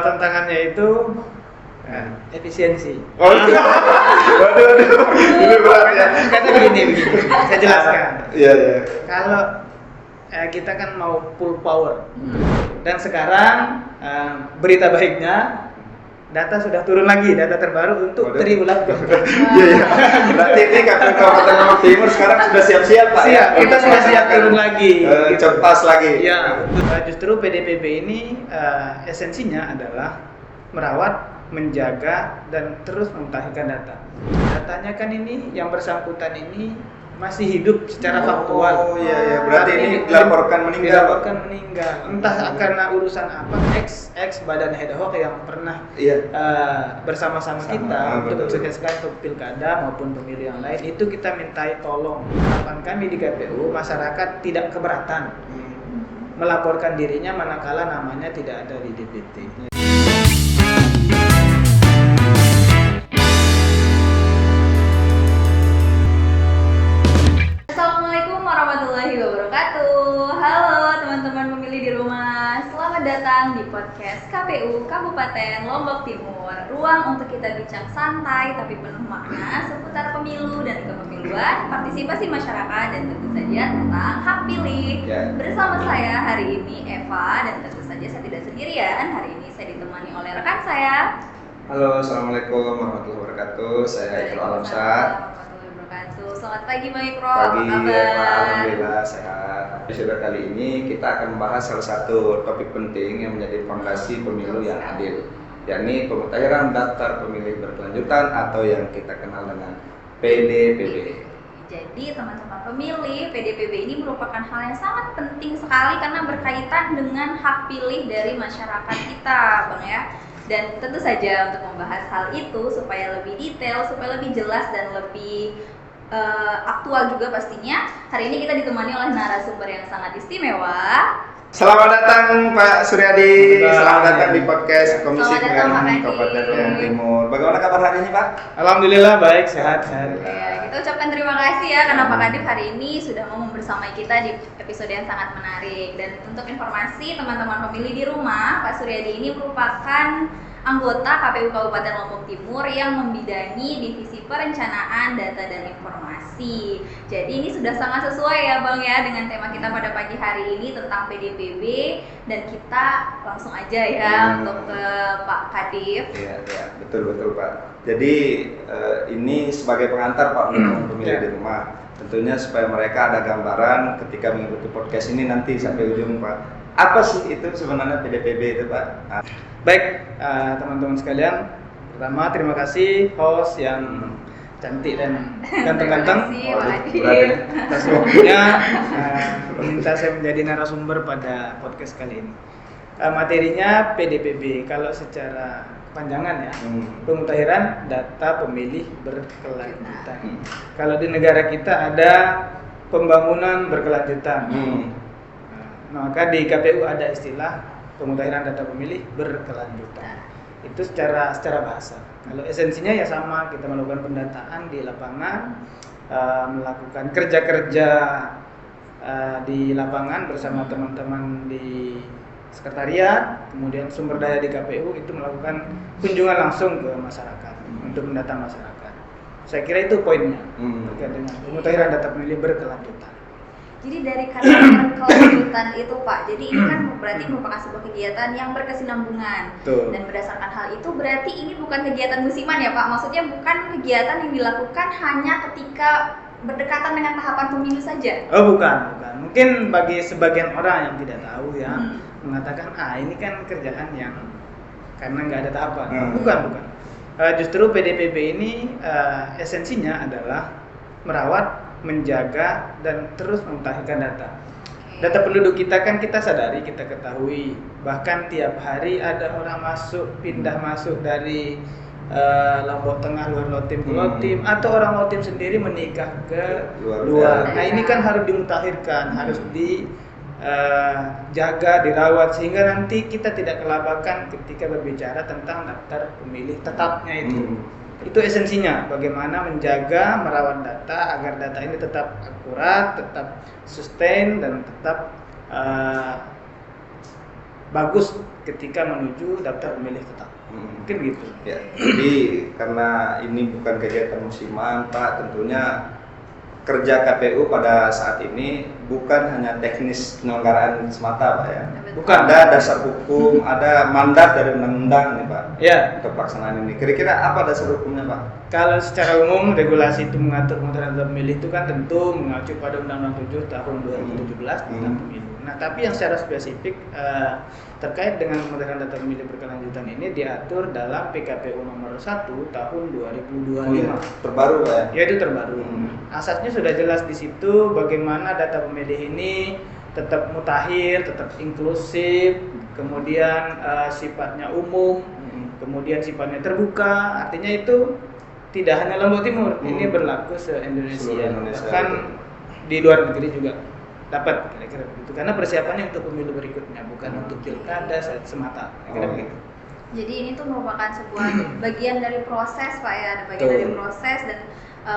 tantangannya itu efisiensi. Oh, waduh, ini berat ya. Karena begini, saya jelaskan. Iya. Kalau kita kan mau full power, dan sekarang berita baiknya data sudah turun lagi, data terbaru untuk triwulan keempat. Iya. Berarti ini KPU Kabupaten Lombok Timur sekarang sudah siap-siap Pak. Siap, kita sudah siap turun lagi. Cerdas lagi. Ya, justru PDPB ini esensinya adalah merawat, menjaga, dan terus memutakhirkan data. Datanya kan ini yang bersangkutan ini masih hidup secara faktual. Oh iya. Berarti ini dilaporkan meninggal. Entah karena urusan apa, ex badan ad hoc yang pernah bersama-sama kita untuk mensukseskan pilkada maupun pemilu yang lain, itu kita mintai tolong. Harapan kami di KPU, masyarakat tidak keberatan melaporkan dirinya manakala namanya tidak ada di DPT. Assalamualaikum warahmatullahi wabarakatuh. Halo teman-teman pemilih di rumah, selamat datang di podcast KPU Kabupaten Lombok Timur. Ruang untuk kita bincang santai tapi penuh makna seputar pemilu dan kepemiluan, partisipasi masyarakat, dan tentu saja tentang hak pilih. Bersama saya hari ini Eva, dan tentu saja saya tidak sendirian. Hari ini saya ditemani oleh rekan saya. Halo, assalamualaikum warahmatullahi wabarakatuh. Saya Ikro Alamsyah. Selamat pagi Bang Ikro, Pagi, apa kabar? Alhamdulillah sehat. Episode kali ini kita akan membahas salah satu topik penting yang menjadi fondasi pemilu yang adil, yakni pemutakhiran daftar pemilih berkelanjutan atau yang kita kenal dengan PDPB. Jadi teman-teman pemilih, PDPB ini merupakan hal yang sangat penting sekali karena berkaitan dengan hak pilih dari masyarakat kita, Bang ya. Dan tentu saja untuk membahas hal itu supaya lebih detail, supaya lebih jelas dan lebih aktual juga pastinya, hari ini kita ditemani oleh narasumber yang sangat istimewa. Selamat datang Pak Suryadi, selamat datang di podcast Komisi Pemilihan Kabupaten Lombok Timur. Bagaimana kabar hari ini Pak? Alhamdulillah baik, sehat. Ya, kita ucapkan terima kasih ya karena Pak Kadif hari ini sudah mau membersamai kita di episode yang sangat menarik. Dan untuk informasi teman-teman pemilih di rumah, Pak Suryadi ini merupakan anggota KPU Kabupaten Lombok Timur yang membidangi Divisi Perencanaan Data dan Informasi. Jadi ini sudah sangat sesuai ya Bang ya dengan tema kita pada pagi hari ini tentang PDPB, dan kita langsung aja ya untuk ke Pak Kadif. Iya, betul Pak. Jadi ini sebagai pengantar Pak untuk pemilih di rumah. Tentunya supaya mereka ada gambaran ketika mengikuti podcast ini nanti sampai ujung Pak. Apa sih itu sebenarnya PDPB itu Pak? Baik, teman-teman sekalian, pertama terima kasih host yang cantik dan ganteng-ganteng atas waktunya meminta saya menjadi narasumber pada podcast kali ini. Materinya PDPB, kalau secara panjangan ya, pemutakhiran data pemilih berkelanjutan. Kalau di negara kita ada pembangunan berkelanjutan, maka di KPU ada istilah pemutakhiran data pemilih berkelanjutan. Itu secara bahasa. Kalau esensinya ya sama, kita melakukan pendataan di lapangan, melakukan kerja-kerja di lapangan bersama teman-teman di sekretariat, kemudian sumber daya di KPU itu melakukan kunjungan langsung ke masyarakat untuk mendata masyarakat. Saya kira itu poinnya terkait dengan pemutakhiran data pemilih berkelanjutan. Jadi dari kata berkelanjutan itu Pak, jadi ini kan berarti merupakan sebuah kegiatan yang berkesinambungan. Betul. Dan berdasarkan hal itu berarti ini bukan kegiatan musiman ya Pak, maksudnya bukan kegiatan yang dilakukan hanya ketika berdekatan dengan tahapan pemilu saja. Oh bukan. Mungkin bagi sebagian orang yang tidak tahu ya, mengatakan ini kan kerjaan yang karena nggak ada tahapan. Bukan. Justru PDPB ini esensinya adalah merawat, menjaga, dan terus memutakhirkan data. Data penduduk kita kan kita sadari, kita ketahui, bahkan tiap hari ada orang pindah masuk dari Lombok Tengah, luar Lotim ke Lotim, atau orang Lotim sendiri menikah ke luar. Nah ini kan harus dimutakhirkan, harus dijaga, dirawat, sehingga nanti kita tidak kelabakan ketika berbicara tentang daftar pemilih tetapnya itu. Itu esensinya, bagaimana menjaga, merawat data agar data ini tetap akurat, tetap sustain, dan tetap bagus ketika menuju daftar pemilih tetap. Mungkin gitu. Ya, jadi karena ini bukan kegiatan musiman, Pak, tentunya kerja KPU pada saat ini bukan hanya teknis penyelenggaraan semata, Pak ya. Bukan. Ada dasar hukum, ada mandat dari undang-undang nih, Pak. Ya, Untuk pelaksanaan ini. Kira-kira apa dasar hukumnya, Pak? kalau secara umum regulasi itu mengatur pemutaran daftar pemilih itu kan tentu mengacu pada Undang-Undang 7 tahun 2017 tentang pemilu. Nah, tapi yang secara spesifik terkait dengan pemutaran daftar pemilih berkelanjutan ini diatur dalam PKPU nomor 1 tahun 2025. Oh, iya. Terbaru, Pak ya. Ya, itu terbaru. Asasnya sudah jelas di situ bagaimana data pemilih ini tetap mutakhir, tetap inklusif, kemudian sifatnya umum, kemudian sifatnya terbuka. Artinya itu tidak hanya Lombok Timur, ini berlaku se-Indonesia. Seluruh Indonesia, Bahkan di luar negeri juga dapat, kira-kira begitu. Karena persiapannya untuk pemilu berikutnya, bukan untuk pilkada semata, kira-kira begitu. Jadi ini tuh merupakan sebuah bagian dari proses, Pak ya, ada bagian Betul. dari proses dan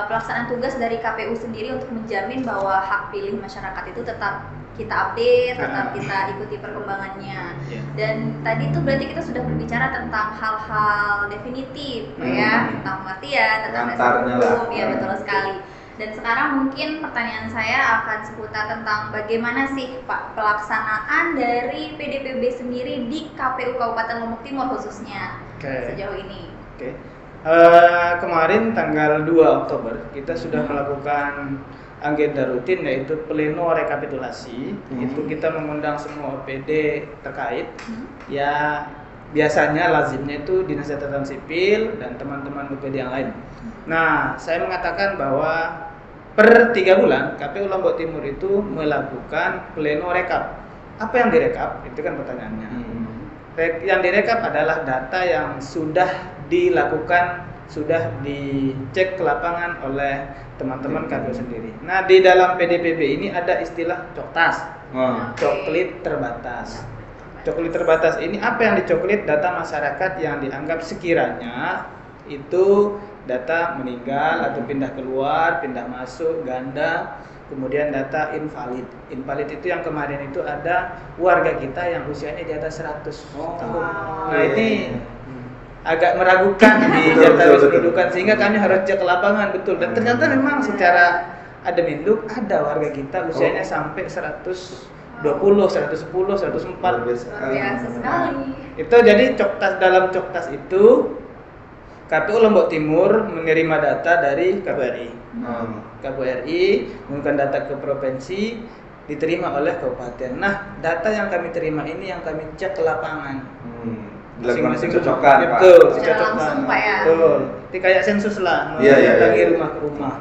pelaksanaan tugas dari KPU sendiri untuk menjamin bahwa hak pilih masyarakat itu tetap kita update, tetap kita ikuti perkembangannya. Yeah. Dan tadi tuh berarti kita sudah berbicara tentang hal-hal definitif, Pak ya, tentang pengertian, tentang dasar Pengantarnya hukum, lah. ya betul sekali. Dan sekarang mungkin pertanyaan saya akan seputar tentang bagaimana sih Pak pelaksanaan dari PDPB sendiri di KPU Kabupaten Lombok Timur khususnya Oke. sejauh ini. Oke. Kemarin tanggal 2 Oktober kita sudah melakukan agenda rutin yaitu pleno rekapitulasi. Itu kita mengundang semua OPD terkait. Ya biasanya lazimnya itu Dinas Catatan Sipil dan teman-teman OPD yang lain. Nah, saya mengatakan bahwa per 3 bulan KPU Lombok Timur itu melakukan pleno rekap. Apa yang direkap? Itu kan pertanyaannya. Yang direkap adalah data yang sudah dilakukan, sudah dicek ke lapangan oleh teman-teman KPU sendiri. Nah, di dalam PDPB ini ada istilah coktas, coklit terbatas. Coklit terbatas ini apa yang dicoklit? Data masyarakat yang dianggap sekiranya itu data meninggal atau pindah keluar, pindah masuk, ganda. Kemudian data invalid. Invalid itu yang kemarin itu ada warga kita yang usianya di atas 100 tahun. Nah, ini agak meragukan di data kependudukan sehingga kami harus cek ke lapangan betul. Dan ternyata memang secara adminuk ada warga kita usianya sampai 120, 110, 104. Luar biasa sekali. Itu jadi coktas, dalam coktas itu KPU Lombok Timur menerima data dari KPRI. KPRI menggunakan data ke provinsi, diterima oleh kabupaten. Nah, data yang kami terima ini yang kami cek ke lapangan. Masing-masing cocokan, Pak. Betul, Secara dicocokkan. langsung, Pak ya. Betul. Itu kayak sensus lah, Iya. mendatangi rumah ke rumah.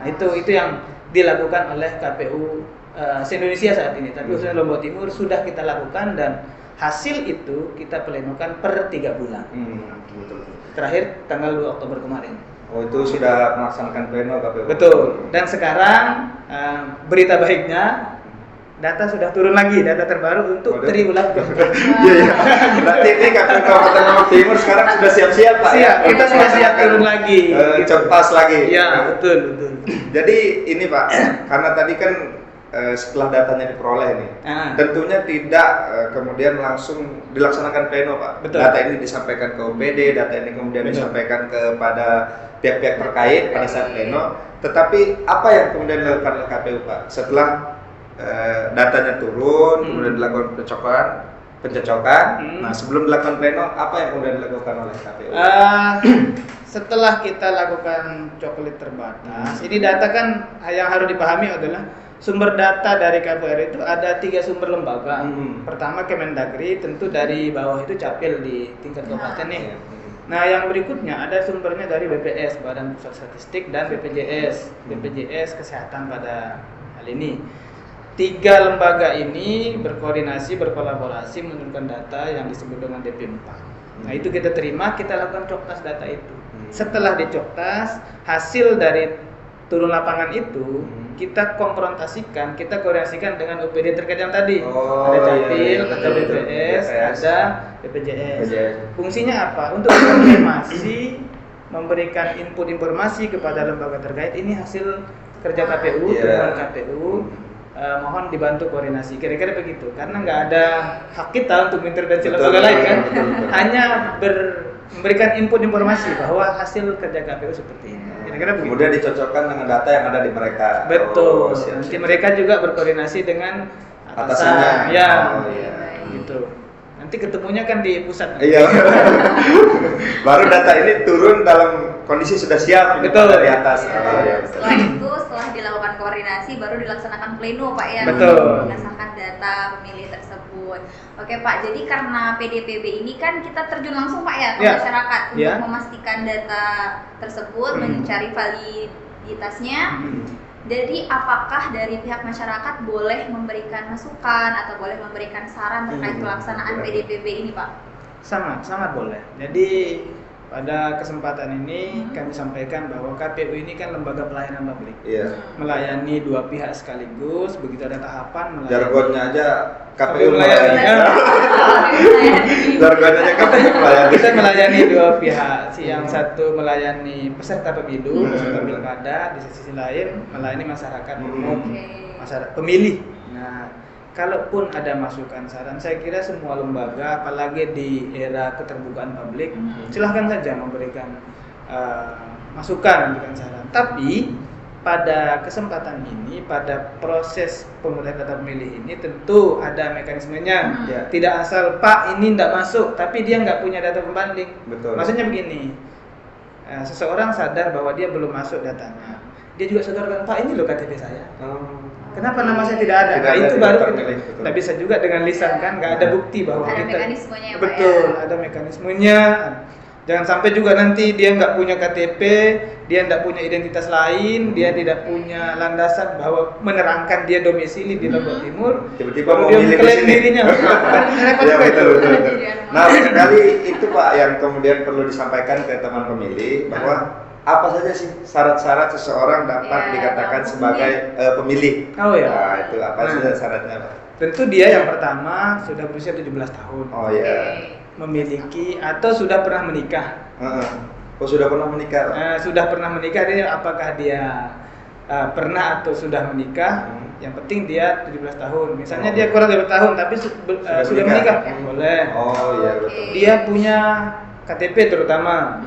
Nah, itu yang dilakukan oleh KPU se-Indonesia saat ini. Tapi khususnya Lombok Timur sudah kita lakukan dan hasil itu kita plenokan per 3 bulan. Betul. Terakhir tanggal 2 Oktober kemarin. Oh, itu sudah melaksanakan pleno KPU. Betul. Dan sekarang berita baiknya data sudah turun lagi, data terbaru untuk triwulan keempat. Iya. Berarti ini KPU Kabupaten Lombok Timur sekarang sudah siap-siap, Pak. Siap, kita sudah siap turun lagi. Coktas lagi. Iya, betul. Jadi ini, Pak, karena tadi kan setelah datanya diperoleh nih, tentunya tidak kemudian langsung dilaksanakan pleno, Pak. Betul. Data ini disampaikan ke OPD, data ini kemudian disampaikan kepada pihak-pihak terkait pada saat pleno. Tetapi apa yang kemudian dilakukan oleh KPU, Pak? Setelah datanya turun, kemudian dilakukan pencocokan. Nah, sebelum dilakukan pleno, apa yang kemudian dilakukan oleh KPU? Setelah kita lakukan coklit terbatas, ini data kan yang harus dipahami adalah sumber data dari KPRI itu ada 3 sumber lembaga. Pertama Kemendagri, tentu dari bawah itu Capil di tingkat kabupaten nih. Nah, yang berikutnya ada sumbernya dari BPS, Badan Pusat Statistik, dan BPJS Kesehatan pada hal ini. 3 lembaga ini berkoordinasi, berkolaborasi menurunkan data yang disebut dengan DP4. Nah, itu kita terima, kita lakukan coktas data itu. Setelah dicoktas, hasil dari turun lapangan itu kita konfrontasikan, kita koordinasikan dengan OPD terkait yang tadi. Ada Capil, ada BPS, ada BPJS. Fungsinya apa? Untuk konfirmasi, memberikan input informasi kepada lembaga terkait. Ini hasil kerja KPU, temuan KPU. mohon dibantu koordinasi, kira-kira begitu, karena nggak ada hak kita untuk mengintervensi Betul, lembaga lain kan, betul. hanya memberikan input informasi bahwa hasil kerja KPU seperti ini, kira-kira begitu. Kemudian dicocokkan dengan data yang ada di mereka. Betul. Oh, siap, Nanti siap. mereka juga berkoordinasi dengan Atasannya. atasan, ya, Oh, iya. gitu. Nanti ketemunya kan di pusat. Iya. Baru data ini turun dalam kondisi sudah siap ini Betul. pada di atas. Ya, Oh, iya, betul. setelah itu, setelah dilakukan koordinasi, baru dilaksanakan pleno Pak ya, Betul. mengesahkan data pemilih tersebut. Oke Pak, jadi karena PDPB ini kan kita terjun langsung Pak ya ke Ya. masyarakat untuk Ya. memastikan data tersebut, mencari validitasnya. Hmm. Jadi apakah dari pihak masyarakat boleh memberikan masukan atau boleh memberikan saran terkait pelaksanaan PDPB ini Pak? Sangat boleh. Jadi pada kesempatan ini kami sampaikan bahwa KPU ini kan lembaga pelayanan publik, Iya. melayani dua pihak sekaligus. Begitu ada tahapan melayani. Jargonnya aja KPU KPU melayani. melayani. Jargonnya aja KPU melayani. Kita melayani dua pihak. Yang satu melayani peserta pemilu, peserta pilkada, di sisi lain melayani masyarakat umum, masyarakat pemilih. Nah, kalaupun ada masukan saran, saya kira semua lembaga, apalagi di era keterbukaan publik, silahkan saja memberikan masukan, memberikan saran. Tapi pada kesempatan ini, pada proses pemulihan data pemilih ini tentu ada mekanismenya. Ya. Tidak asal Pak ini tidak masuk, tapi dia nggak punya data pembanding. Betul. Maksudnya begini, seseorang sadar bahwa dia belum masuk datanya, dia juga sadarkan Pak ini loh KTP saya. Kenapa nama saya tidak ada? Tidak Nah, ada, itu tidak baru terpilih, kita. betul. Nah, bisa juga dengan lisan kan, nggak ada bukti bahwa Ada kita. mekanismenya ya, Pak, Betul, ya? ada mekanismenya. Jangan sampai juga nanti dia nggak punya KTP, dia nggak punya identitas lain, dia tidak punya landasan bahwa menerangkan dia domisili di Lombok Timur. Tiba-tiba baru mau dia milih di mengklaim sini. dirinya. Kan repot Iya, juga betul, itu. betul, betul. Nah, sekali itu Pak yang kemudian perlu disampaikan ke teman pemilih bahwa apa saja sih syarat-syarat seseorang dapat Ya, dikatakan yang sebagai pemilih. Oh ya. Nah, itu apa Nah. saja syaratnya Pak? Tentu dia yang pertama sudah berusia 17 tahun. Oh ya. Memiliki atau sudah pernah menikah. Oh sudah pernah menikah Pak? Sudah pernah menikah, dia apakah dia pernah atau sudah menikah? Yang penting dia 17 tahun. Misalnya dia kurang 17 tahun tapi sudah menikah, boleh. Oh iya betul. Dia punya KTP terutama.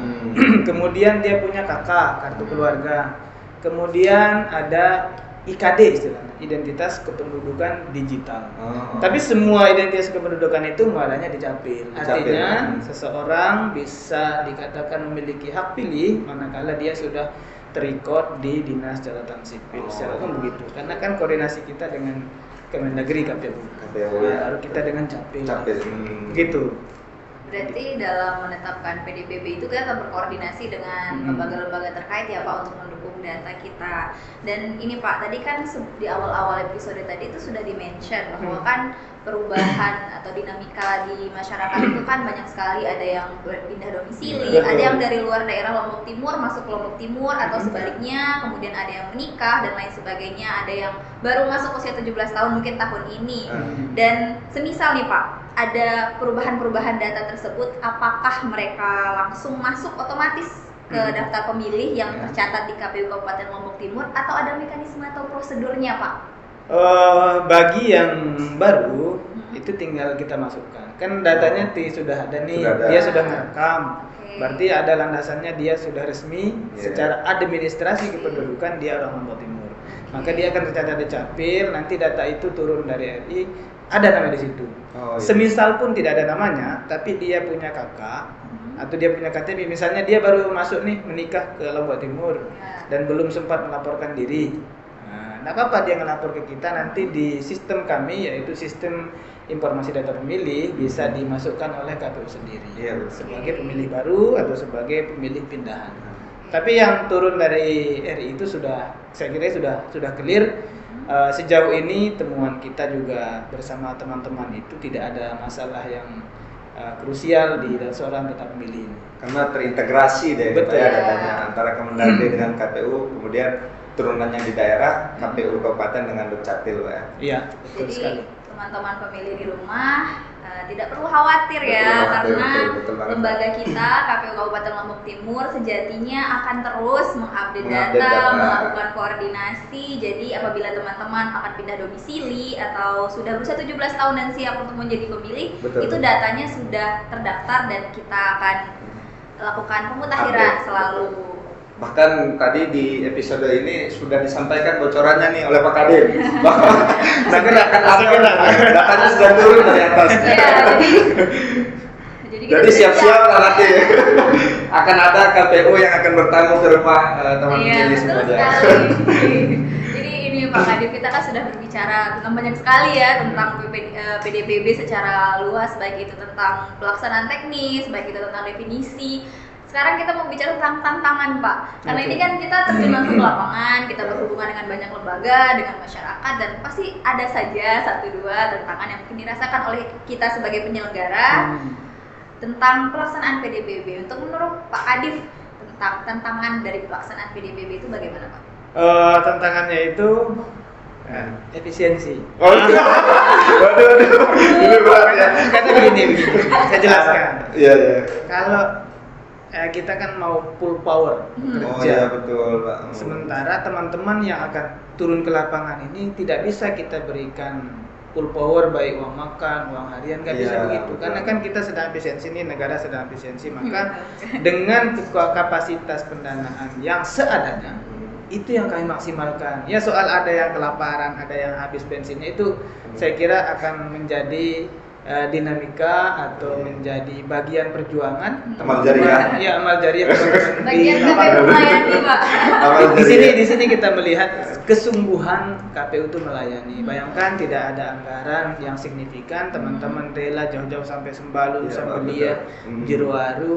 Kemudian dia punya KK, kartu keluarga. Kemudian ada IKD istilahnya, identitas kependudukan digital. Tapi semua identitas kependudukan itu muaranya di Capil. Artinya seseorang bisa dikatakan memiliki hak pilih manakala dia sudah terrecord di Dinas Catatan Sipil. Secara umum begitu. Karena kan koordinasi kita dengan Kemendagri KPU. Lalu kita dengan Capil. Begitu. Berarti dalam menetapkan PDPB itu kita berkoordinasi dengan lembaga-lembaga terkait ya Pak untuk mendukung data kita. Dan ini Pak, tadi kan di awal-awal episode tadi itu sudah di-mention bahwa kan perubahan atau dinamika di masyarakat itu kan banyak sekali, ada yang pindah domisili, Betul. ada yang dari luar daerah Lombok Timur masuk ke Lombok Timur atau sebaliknya, kemudian ada yang menikah dan lain sebagainya, ada yang baru masuk usia 17 tahun mungkin tahun ini. Dan semisal nih Pak, ada perubahan-perubahan data tersebut, apakah mereka langsung masuk otomatis ke daftar pemilih yang tercatat di KPU Kabupaten Lombok Timur atau ada mekanisme atau prosedurnya Pak? Bagi yang baru itu tinggal kita masukkan. Kan datanya sudah ada nih, Sudah ada. dia sudah merekam. Oke. Berarti ada landasannya, dia sudah resmi secara administrasi kependudukan dia orang Lombok Timur. Maka dia akan tercatat di Capil, nanti data itu turun dari RI, ada nama di situ. Oh, iya. Semisal pun tidak ada namanya, tapi dia punya kakak atau dia punya KTP, misalnya dia baru masuk nih menikah ke Lombok Timur dan belum sempat melaporkan diri. Nah, apa dia ngelapor ke kita, nanti di sistem kami yaitu sistem informasi data pemilih bisa dimasukkan oleh KPU sendiri. Iya, betul. Sebagai pemilih baru atau sebagai pemilih pindahan. Tapi yang turun dari RI itu sudah, saya kira sudah clear. Sejauh ini temuan kita juga bersama teman-teman itu tidak ada masalah yang krusial di seorang tetap pemilih ini. Karena terintegrasi deh Betul. ya datanya antara Kemendagri dengan KPU, kemudian turunannya di daerah, KPU kabupaten dengan Dukcapil Pak ya. Iya, betul Jadi sekali. teman-teman pemilih di rumah tidak perlu khawatir ya, karena betul banget. lembaga kita KPU Kabupaten Lombok Timur sejatinya akan terus mengupdate Mengupdate data, data. melakukan koordinasi. Jadi apabila teman-teman akan pindah domisili atau sudah berusia 17 tahun dan siap untuk menjadi pemilih, Betul. itu datanya sudah terdaftar dan kita akan lakukan pemutakhiran Update. selalu. Bahkan tadi di episode ini sudah disampaikan bocorannya nih oleh Pak Kadir bahwa segera akan ada datanya sudah turun dari atas. Iya, Jadi siap-siap lah nanti akan ada KPU yang akan bertamu ke rumah teman Iya, pemilih betul semuanya. sekali. Jadi ini Pak Kadir, kita kan sudah berbicara tentang banyak sekali ya tentang PDPB secara luas, baik itu tentang pelaksanaan teknis, baik itu tentang definisi. Sekarang kita mau bicara tentang tantangan, Pak. Karena ini kan kita terjun langsung ke lapangan, kita berhubungan dengan banyak lembaga, dengan masyarakat, dan pasti ada saja satu dua tantangan yang mungkin dirasakan oleh kita sebagai penyelenggara tentang pelaksanaan PDPB. Untuk menurut Pak Kadif, tentang tantangan dari pelaksanaan PDPB itu bagaimana, Pak? Tantangannya itu efisiensi. Waduh. Ini berat ya. Karena begini, saya jelaskan. Iya, iya. Kalau kita kan mau full power bekerja. Oh iya betul, Pak. Sementara teman-teman yang akan turun ke lapangan ini tidak bisa kita berikan full power, baik uang makan, uang harian, nggak bisa Iya, begitu. betul. Karena kan kita sedang efisiensi nih, negara sedang efisiensi, maka dengan kapasitas pendanaan yang seadanya itu yang kami maksimalkan. Ya soal ada yang kelaparan, ada yang habis bensinnya, itu saya kira akan menjadi dinamika atau menjadi bagian perjuangan Amal jariah. Ya, amal jariah teman-teman di Bagian KPU lapangan. melayani, Pak. Amal Di sini kita melihat kesungguhan KPU itu melayani. Bayangkan tidak ada anggaran yang signifikan, teman-teman rela jauh-jauh sampai Sembalun, Iya, Sambelia, betul. Jerowaru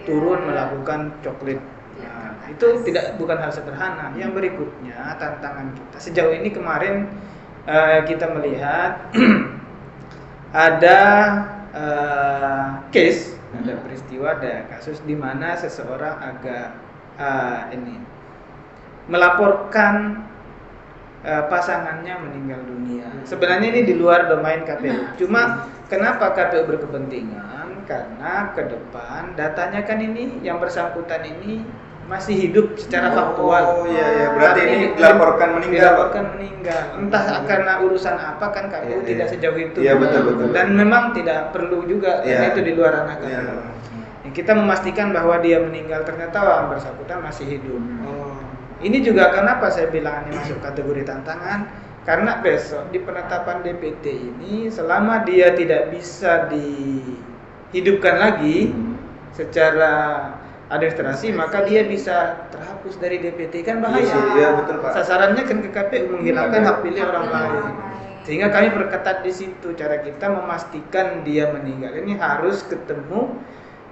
turun Iya. melakukan coklit. Iya, Nah, kan. itu bukan hal sederhana. Yang berikutnya tantangan kita sejauh ini kemarin kita melihat ada case, ada peristiwa, ada kasus di mana seseorang agak melaporkan pasangannya meninggal dunia. Sebenarnya ini di luar domain KPU. Cuma kenapa KPU berkepentingan? Karena ke depan datanya kan ini yang bersangkutan ini masih hidup secara faktual. Oh iya iya, berarti Tapi ini dilaporkan meninggal, Pak. dilaporkan meninggal. Entah karena urusan apa kan KPU Iya, tidak iya. sejauh itu. Iya, betul. Dan memang tidak perlu juga karena Iya. itu di luar ranah KPU. Iya. Kita memastikan bahwa dia meninggal, ternyata orang bersangkutan masih hidup. Oh. Ini juga kenapa saya bilang ini masuk kategori tantangan, karena besok di penetapan DPT ini selama dia tidak bisa dihidupkan lagi secara administrasi, maka dia bisa terhapus dari DPT, kan bahaya. Iya, betul, Pak. Sasarannya kan ke KPU menghilangkan hak pilih orang lain. lain. Sehingga kami perketat di situ, cara kita memastikan dia meninggal ini harus ketemu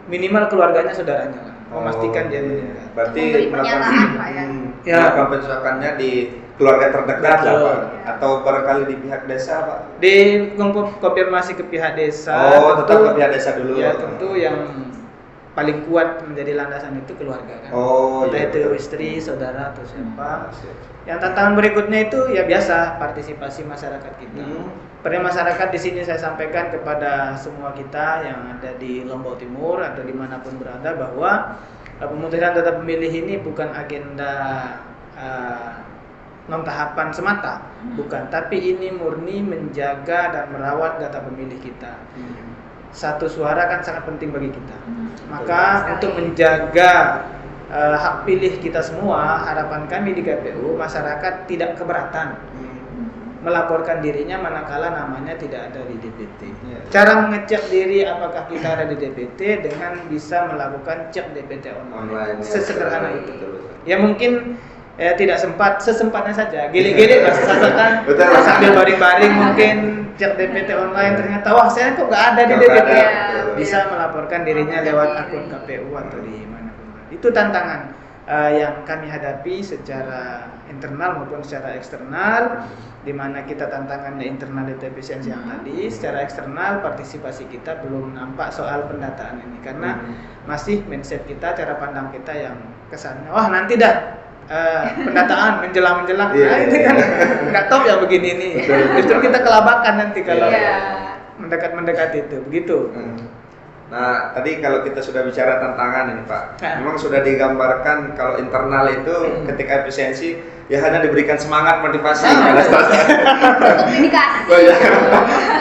minimal keluarganya, saudaranya lah, memastikan dia meninggal. Berarti Memberi pernyataan, Pak, ya. Ya. melakukan pencocokannya di keluarga terdekat lah, Betul. Pak. Atau barangkali di pihak desa, Pak. Di konfirmasi ke pihak desa. Oh, tetap ke pihak desa dulu. Ya, tentu yang paling kuat menjadi landasan itu keluarga kan. Oh, Entah iya, itu betul. istri, saudara atau siapa. Yang tantangan berikutnya itu ya biasa partisipasi masyarakat kita. Pada masyarakat di sini saya sampaikan kepada semua kita yang ada di Lombok Timur atau dimanapun berada bahwa pemutakhiran data pemilih ini bukan agenda non tahapan semata, bukan. Tapi ini murni menjaga dan merawat data pemilih kita. Satu suara kan sangat penting bagi kita. Maka Sekali. untuk menjaga hak pilih kita semua, harapan kami di KPU masyarakat tidak keberatan melaporkan dirinya manakala namanya tidak ada di DPT. Ya. Cara mengecek diri apakah kita ada di DPT dengan bisa melakukan cek DPT online. Online. Sesederhana Ya, itu. betul. Ya mungkin tidak sempat, sesempatnya saja. Gili-gili kan Betul. sambil baring-baring mungkin cek DPT online, ternyata wah saya kok nggak ada di Nggak DPT. ada. Bisa melaporkan dirinya lewat akun KPU atau di mana. Itu tantangan yang kami hadapi secara internal maupun secara eksternal, di mana kita tantangannya internal itu efisiensi yang tadi, secara eksternal partisipasi kita belum nampak soal pendataan ini karena masih mindset kita, cara pandang kita yang kesannya wah nanti dah pendataan menjelang, Iya, nah itu kan nggak top ya begini nih, justru kita kelabakan nanti kalau Iya. mendekat itu, begitu. Nah, tadi kalau kita sudah bicara tantangan ini Pak, Ya. memang sudah digambarkan kalau internal itu ketika efisiensi ya hanya diberikan semangat motivasi. Untuk dedikasi. Oh, ya.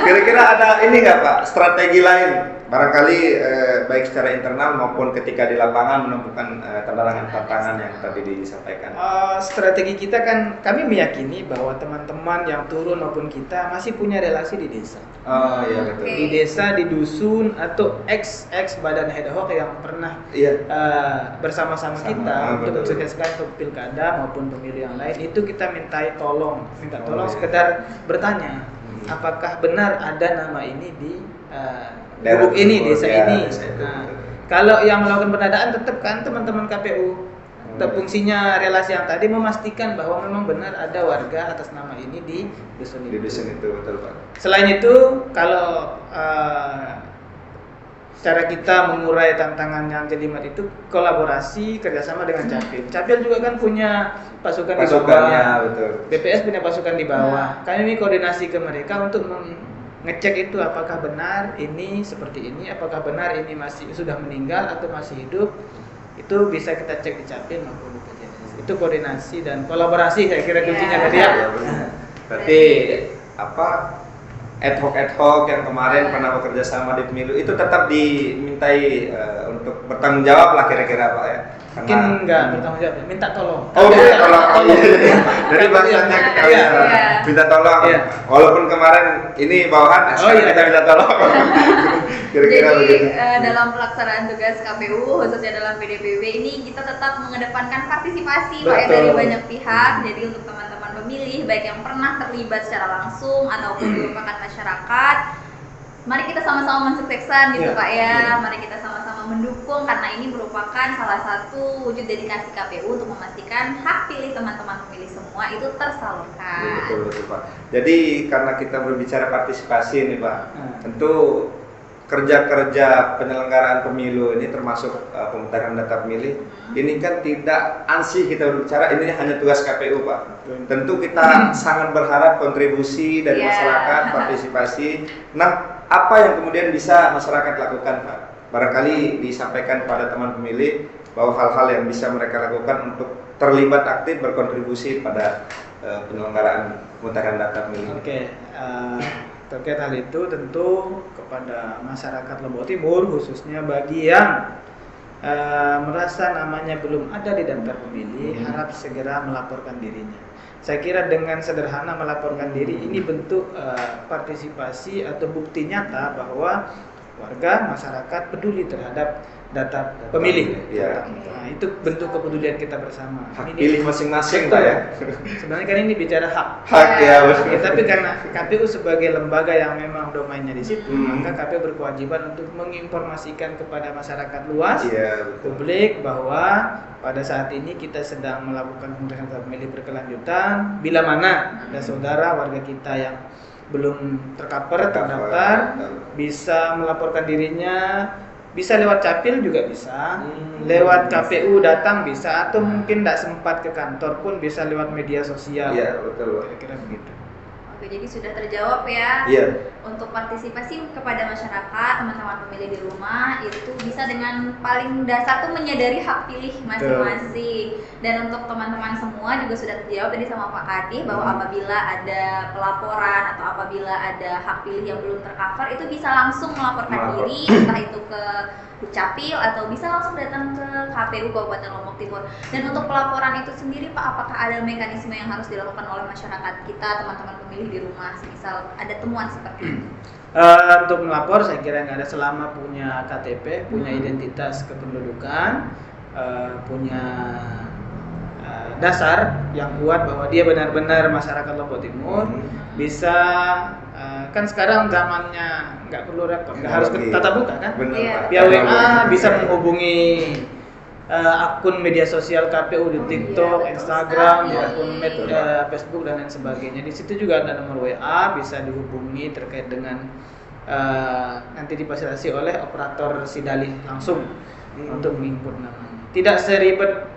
Kira-kira ada ini nggak Pak, strategi lain barangkali baik secara internal maupun ketika di lapangan menemukan tantangan yang tadi disampaikan. Strategi kita kan, kami meyakini bahwa teman-teman yang turun maupun kita masih punya relasi di desa. Oh iya betul. Oke. Di desa, di dusun, atau ex badan ad hoc yang pernah Iya. bersama-sama Sama, kita untuk betul. mensukseskan untuk pilkada maupun pemilu yang lain, itu kita minta tolong iya. sekedar bertanya apakah benar ada nama ini di Daerah gubuk ini, tersebut, desa ya, ini. desa itu, Nah, betul. kalau yang melakukan pendataan tetap kan teman-teman KPU. Fungsinya relasi yang tadi memastikan bahwa memang benar ada warga atas nama ini di dusun Di itu. dusun itu betul Pak. Selain itu, kalau cara kita mengurai tantangan yang jelimet itu kolaborasi kerjasama dengan Capil. Capil juga kan punya pasukan di Pasukannya bawah. betul. BPS punya pasukan di bawah. Kami ini koordinasi ke mereka untuk ngecek itu apakah benar ini seperti ini, apakah benar ini masih sudah meninggal atau masih hidup. Itu bisa kita cek di Capil maupun di PJS. Itu koordinasi dan kolaborasi saya kira kuncinya tadi ya. Iya, benar. Berarti apa ad hoc yang kemarin pernah bekerja sama di pemilu itu tetap dimintai untuk bertanggung jawab lah kira-kira Pak ya. Mungkin enggak bertanggung jawab, minta tolong. Oh, minta tolong. Oh, iya. Jadi Kan bahasanya iya. kita Iya. minta tolong. Iya. Walaupun kemarin ini bawahan, sekarang iya. kita minta tolong. Kira-kira Jadi begitu. dalam pelaksanaan tugas KPU khususnya dalam PDPB ini kita tetap mengedepankan partisipasi Pak ya, Betul. dari banyak pihak. Jadi untuk teman-teman pemilih baik yang pernah terlibat secara langsung ataupun merupakan masyarakat, mari kita sama-sama mensukseskan gitu Iya. Pak ya. Mari kita sama-sama mendukung karena ini merupakan salah satu wujud dedikasi KPU untuk memastikan hak pilih teman-teman pemilih semua itu tersalurkan. Betul Pak. Jadi karena kita berbicara partisipasi nih Pak, tentu kerja-kerja penyelenggaraan pemilu ini termasuk pemutaran data pemilih ini kan tidak ansih kita berbicara, ini hanya tugas KPU Pak. Tentu kita sangat berharap kontribusi dari Iya. masyarakat, partisipasi. Nah, apa yang kemudian bisa masyarakat lakukan Pak? Barangkali disampaikan pada teman pemilih bahwa hal-hal yang bisa mereka lakukan untuk terlibat aktif berkontribusi pada penyelenggaraan pemutaran data pemilih. Oke, terkait hal itu tentu kepada masyarakat Lombok Timur khususnya bagi yang merasa namanya belum ada di daftar pemilih, harap segera melaporkan dirinya. Saya kira dengan sederhana melaporkan diri ini bentuk partisipasi atau bukti nyata bahwa warga masyarakat peduli terhadap data pemilih. Iya. Nah, itu bentuk kepedulian kita bersama. Hak Ini pilih masing-masing Pak ya. sebenarnya kan ini bicara hak. Hak ya. Ya, tapi karena KPU sebagai lembaga yang memang domainnya di situ, maka KPU berkewajiban untuk menginformasikan kepada masyarakat luas, Iya, betul. publik bahwa pada saat ini kita sedang melakukan pemutaran data pemilih berkelanjutan. Bila mana ada saudara warga kita yang belum terdaftar, bisa melaporkan dirinya. Bisa lewat Capil juga bisa, lewat KPU datang bisa, atau mungkin tidak sempat ke kantor pun bisa lewat media sosial. Iya, betul. Kira-kira begitu. Oke, jadi sudah terjawab ya. Iya. Untuk partisipasi kepada masyarakat, teman-teman pemilih di rumah itu bisa dengan paling dasar tuh menyadari hak pilih masing-masing. Dan untuk teman-teman semua juga sudah terjawab tadi sama Pak Kadih bahwa apabila ada pelaporan atau apabila ada hak pilih yang belum tercover itu bisa langsung melaporkan diri, entah itu ke Dukcapil atau bisa langsung datang ke KPU Kabupaten Lombok Timur. Dan untuk pelaporan itu sendiri Pak, apakah ada mekanisme yang harus dilakukan oleh masyarakat kita, teman-teman pemilih di rumah, misal ada temuan seperti itu? Untuk melapor saya kira nggak ada selama punya KTP, punya identitas kependudukan, punya dasar yang kuat bahwa dia benar-benar masyarakat Lombok Timur, bisa kan sekarang zamannya nggak perlu repot, nggak harus tatap muka kan? Benar, Iya. Pak. Via WA bisa menghubungi akun media sosial KPU di TikTok, Instagram, di akun Facebook dan lain sebagainya. Di situ juga ada nomor WA, bisa dihubungi terkait dengan nanti difasilitasi oleh operator Sidalih langsung untuk menginput namanya. Tidak seribet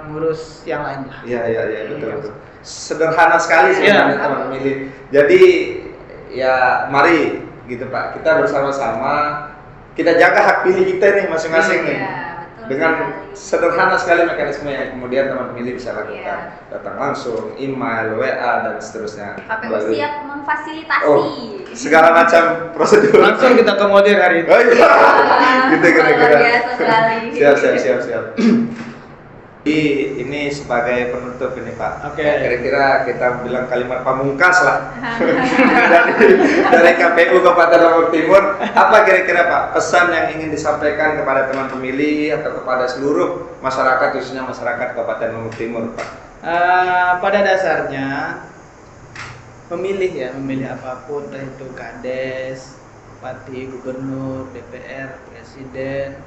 ngurus yang lain lah. Iya, betul. Sederhana sekali Iya. sebenarnya teman pemilih. Jadi ya mari gitu Pak. Kita bersama-sama kita jaga hak pilih kita nih masing-masing nih. Iya, betul Dengan sekali. sederhana sekali mekanisme yang kemudian teman pemilih bisa lakukan. Iya. Datang langsung, email, WA dan seterusnya. KPU Melalui- siap memfasilitasi. Oh, segala macam prosedur. Langsung kita komodir hari ini. Oh iya. Gitu Luar kira-kira. biasa sekali. Siap. Ini sebagai penutup ini Pak. Oke. Kira-kira kita bilang kalimat pamungkas lah dari KPU Kabupaten Lombok Timur. Apa kira-kira Pak pesan yang ingin disampaikan kepada teman pemilih atau kepada seluruh masyarakat khususnya masyarakat Kabupaten Lombok Timur Pak? Pada dasarnya memilih apapun, entah itu kades, bupati, gubernur, DPR, presiden,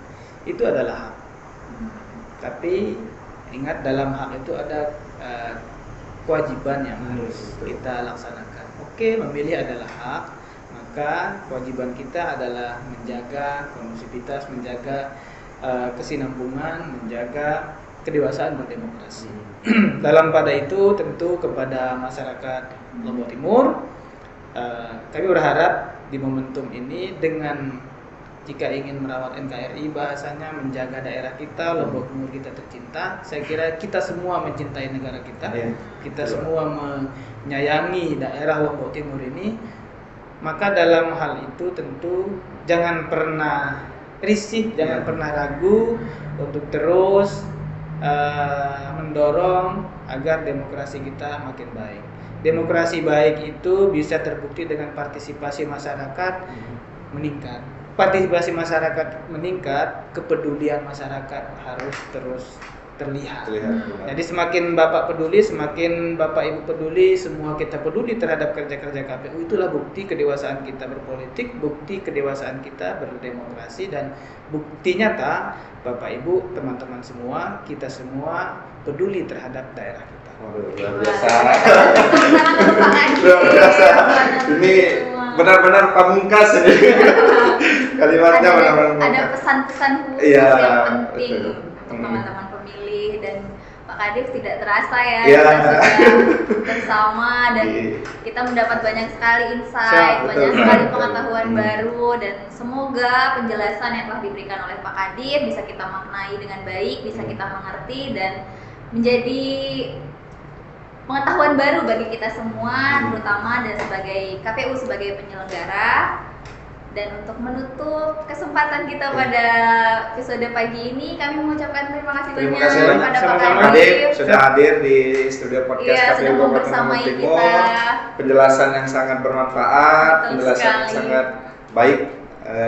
itu adalah hak. Tapi ingat dalam hak itu ada kewajiban yang harus kita laksanakan. Oke, memilih adalah hak, maka kewajiban kita adalah menjaga kondusivitas, menjaga kesinambungan, menjaga kedewasaan berdemokrasi. Dalam pada itu tentu kepada masyarakat Lombok Timur, kami berharap di momentum ini dengan jika ingin merawat NKRI bahasanya menjaga daerah kita, Lombok Timur kita tercinta. Saya kira kita semua mencintai negara kita, Iya. kita semua menyayangi daerah Lombok Timur ini. Maka dalam hal itu tentu jangan pernah risih, jangan pernah ragu untuk terus mendorong agar demokrasi kita makin baik. Demokrasi baik itu bisa terbukti dengan partisipasi masyarakat meningkat. Partisipasi masyarakat meningkat, kepedulian masyarakat harus terus terlihat. Jadi semakin Bapak peduli, semakin Bapak Ibu peduli, semua kita peduli terhadap kerja-kerja KPU, itulah bukti kedewasaan kita berpolitik, bukti kedewasaan kita berdemokrasi, dan bukti nyata Bapak Ibu, teman-teman semua, kita semua peduli terhadap daerah kita. Luar biasa. Luar biasa. Ini benar-benar pamungkas ini. Kalimatnya benar-benar Ada pamungkas. pesan-pesan khusus Iya, yang penting betul. untuk teman-teman pemilih, dan Pak Kadif tidak terasa ya, Iya. kita sudah bersama dan Iya. kita mendapat banyak sekali Siap, insight, betul. banyak sekali Betul. pengetahuan Hmm. baru, dan semoga penjelasan yang telah diberikan oleh Pak Kadif bisa kita maknai dengan baik, bisa kita mengerti dan menjadi pengetahuan baru bagi kita semua, terutama dan sebagai KPU sebagai penyelenggara. Dan untuk menutup kesempatan kita pada episode pagi ini, kami mengucapkan terima kasih Terima banyak kasih banyak. kepada Pak Sama-sama. Kadif. Kadif sudah hadir di studio podcast Iya, KPU sudah Kabupaten membersamai Lombok Timur. kita. Penjelasan yang sangat bermanfaat, Betul penjelasan yang sekali. sangat baik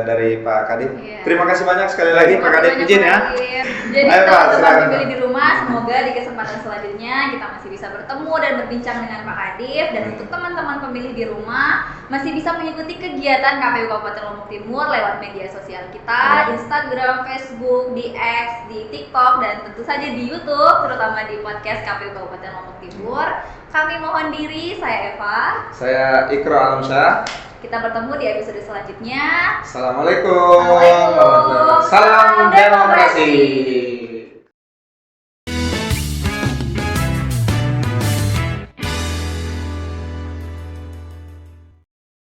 dari Pak Kadif. Iya. Terima kasih banyak sekali lagi Terima Pak kasih Kadif, banyak, izin Pak ya. Kadif. Jadi Ayo, Pak, teman-teman silakan, pemilih Pak. di rumah, semoga di kesempatan selanjutnya kita masih bisa bertemu dan berbincang dengan Pak Kadif. Dan untuk teman-teman pemilih di rumah, masih bisa mengikuti kegiatan KPU Kabupaten Lombok Timur lewat media sosial kita, Instagram, Facebook, di X, di TikTok, dan tentu saja di YouTube, terutama di podcast KPU Kabupaten Lombok Timur. Kami mohon diri, saya Eva. Saya Ikro Alamsyah. Kita bertemu di episode selanjutnya. Assalamualaikum. Assalamualaikum. Salam demokrasi.